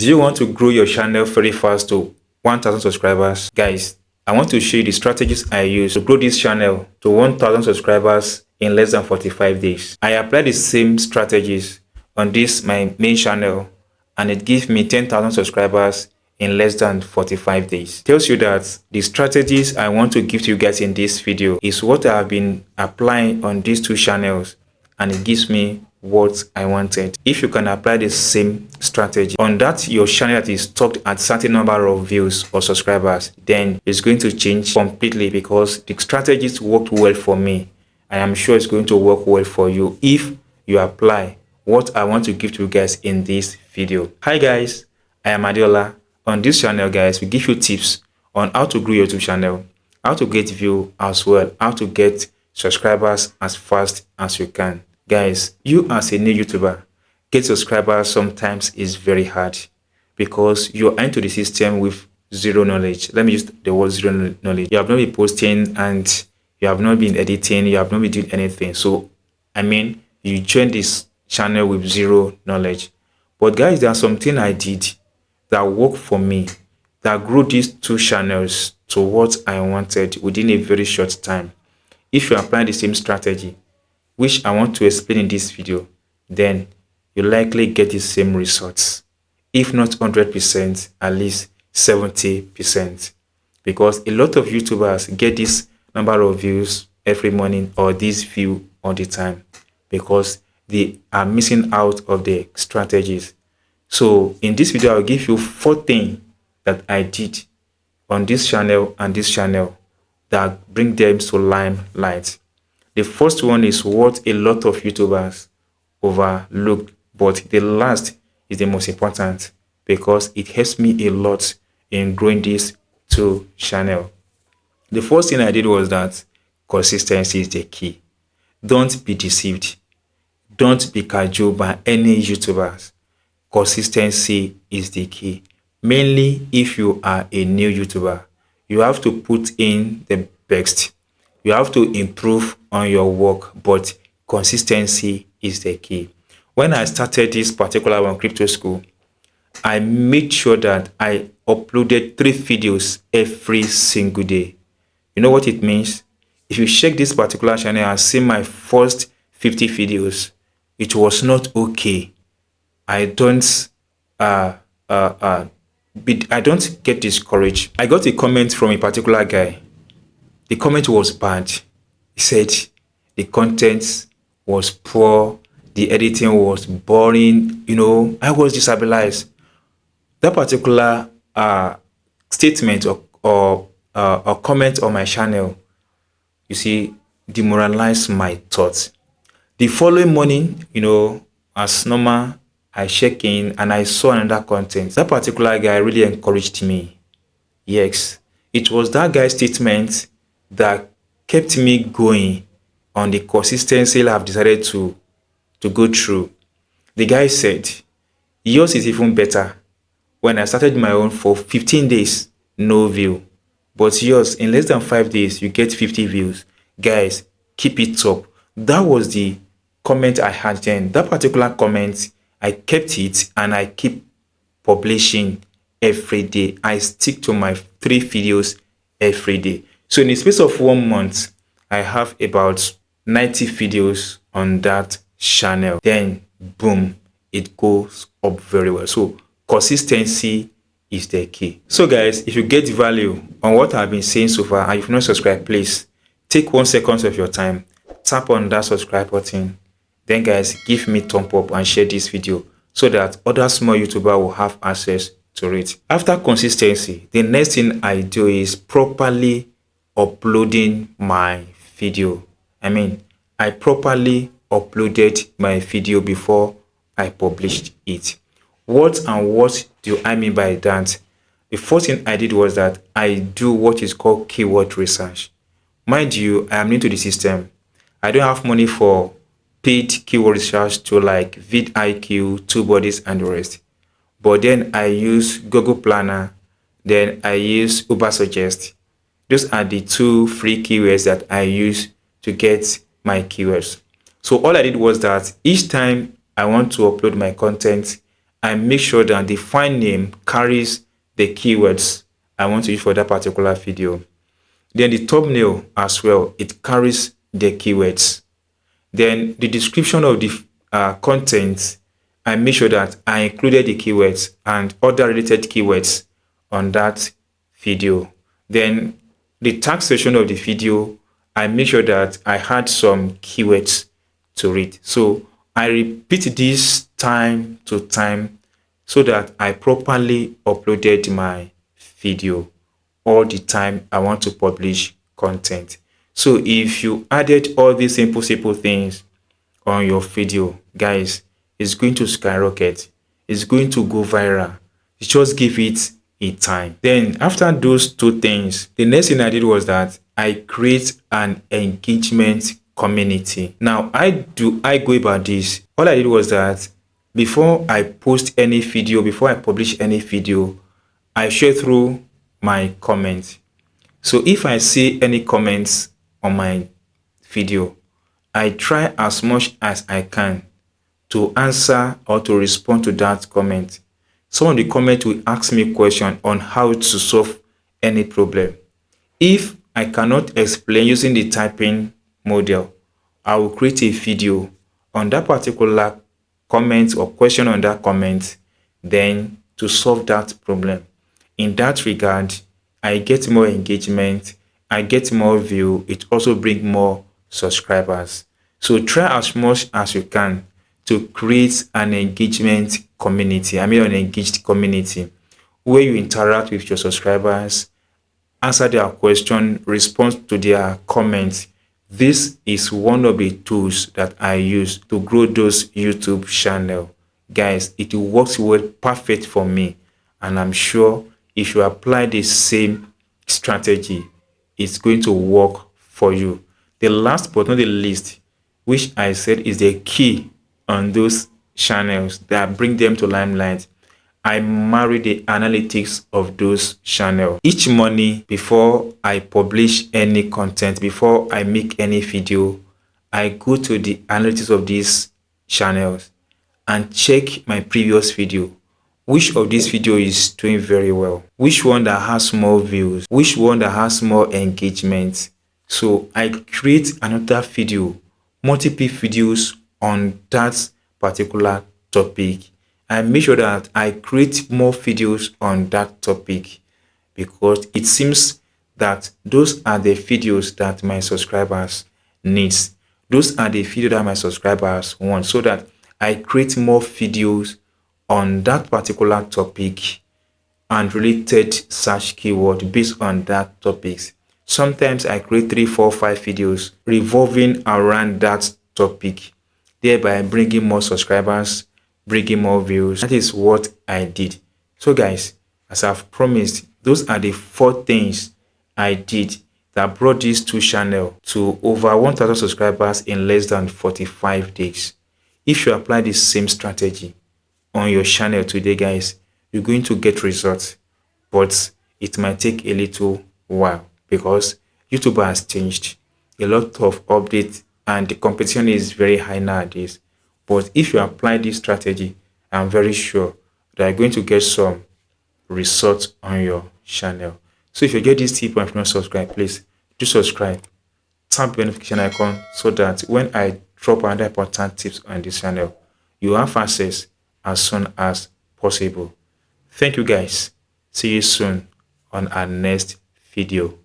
Do you want to grow your channel very fast to 1,000 subscribers? Guys, I want to show you the strategies I use to grow this channel to 1,000 subscribers in less than 45 days. I apply the same strategies on this my main channel and it gives me 10,000 subscribers in less than 45 days. It tells you that the strategies I want to give to you guys in this video is what I have been applying on these two channels and it gives me what I wanted. If you can apply the same strategy on that your channel that is stuck at certain number of views or subscribers, then it's going to change completely because the strategies worked well for me. I am sure it's going to work well for you if you apply what I want to give to you guys in this video. Hi guys, I am Adeola. On this channel guys, we give you tips on how to grow your YouTube channel, how to get views as well, how to get subscribers as fast as you can. Guys, you as a new YouTuber, get subscribers sometimes is very hard because you're into the system with zero knowledge. Let me use the word zero knowledge. You have not been posting and you have not been editing, you have not been doing anything. So, I mean, you join this channel with zero knowledge. But guys, there are something I did that worked for me, that grew these two channels to what I wanted within a very short time. If you apply the same strategy, which I want to explain in this video, then you likely get the same results. If not 100%, at least 70%. Because a lot of YouTubers get this number of views every morning or this view all the time because they are missing out of the strategies. So in this video, I'll give you 4 things that I did on this channel and this channel that bring them to limelight. The first one is what a lot of YouTubers overlook, but the last is the most important because it helps me a lot in growing this two channel. The first thing I did was that consistency is the key. Don't be deceived. Don't be cajoled by any YouTubers. Consistency is the key. Mainly if you are a new YouTuber, you have to put in the best. You have to improve on your work, but consistency is the key. When I started this particular one, Crypto School, I made sure that I uploaded 3 videos every single day. You know what it means? If you check this particular channel and see my first 50 videos, it was not okay. I don't get discouraged. I got a comment from a particular guy. The comment was bad. He said the content was poor, the editing was boring. You know, I was destabilized. That particular statement or comment on my channel, you see, demoralized my thoughts. The following morning, you know, as normal, I check in and I saw another content. That particular guy really encouraged me. Yes, it was that guy's statement that kept me going on the consistency I've decided to go through. The guy said, yours is even better. When I started my own for 15 days, no view. But yours, in less than 5 days, you get 50 views. Guys, keep it up. That was the comment I had then. That particular comment, I kept it and I keep publishing every day. I stick to my 3 videos every day. So in the space of 1 month, I have about 90 videos on that channel. Then boom, it goes up very well. So consistency is the key. So guys, if you get value on what I've been saying so far and you've not subscribed, please take 1 second of your time, tap on that subscribe button. Then guys, give me thumb up and share this video so that other small YouTubers will have access to it. After consistency, the next thing I do is properly uploading my video. I properly uploaded my video before I published it. What do I mean by that? The first thing I did was that I do what is called keyword research. Mind you, I am new to the system. I don't have money for paid keyword research to like vidIQ, TubeBuddies and the rest. But then I use Google Planner, then I use Ubersuggest. Those are the 2 free keywords that I use to get my keywords. So all I did was that each time I want to upload my content, I make sure that the file name carries the keywords I want to use for that particular video. Then the thumbnail as well, it carries the keywords. Then the description of the content, I make sure that I included the keywords and other related keywords on that video. Then the tag section of the video, I make sure that I had some keywords to read. So I repeat this time to time so that I properly uploaded my video all the time I want to publish content. So if you added all these simple things on your video, guys, it's going to skyrocket. It's going to go viral. Just give it a time. Then after those two things, the next thing I did was that I create an engagement community. Now, I go about this. All I did was that before I post any video, before I publish any video, I share through my comments. So if I see any comments on my video, I try as much as I can to answer or to respond to that comment. Some of the comments will ask me questions on how to solve any problem. If I cannot explain using the typing model, I will create a video on that particular comment or question on that comment, then to solve that problem. In that regard, I get more engagement, I get more view, it also brings more subscribers. So try as much as you can to create an engagement community. An engaged community where you interact with your subscribers, answer their question, respond to their comments. This is one of the tools that I use to grow those YouTube channel. Guys, it works well, perfect for me. And I'm sure if you apply the same strategy, it's going to work for you. The last but not the least, which I said is the key on those channels that bring them to limelight, I marry the analytics of those channels. Each morning before I publish any content, before I make any video, I go to the analytics of these channels and check my previous video. Which of this video is doing very well? Which one that has more views? Which one that has more engagement? So I create another video, multiple videos on that particular topic. I make sure that I create more videos on that topic because it seems that those are the videos that my subscribers need. Those are the videos that my subscribers want, so that I create more videos on that particular topic and related search keyword based on that topics. Sometimes I create 3, 4, 5 videos revolving around that topic, thereby bringing more subscribers, bringing more views. That is what I did. So guys, as I've promised, those are the 4 things I did that brought these 2 channels to over 1,000 subscribers in less than 45 days. If you apply the same strategy on your channel today, guys, you're going to get results, but it might take a little while because YouTube has changed. A lot of updates and the competition is very high nowadays. But if you apply this strategy, I'm very sure that you're going to get some results on your channel. So if you get this tip and if you're not subscribed, please do subscribe. Tap the notification icon so that when I drop another important tips on this channel, you have access as soon as possible. Thank you guys. See you soon on our next video.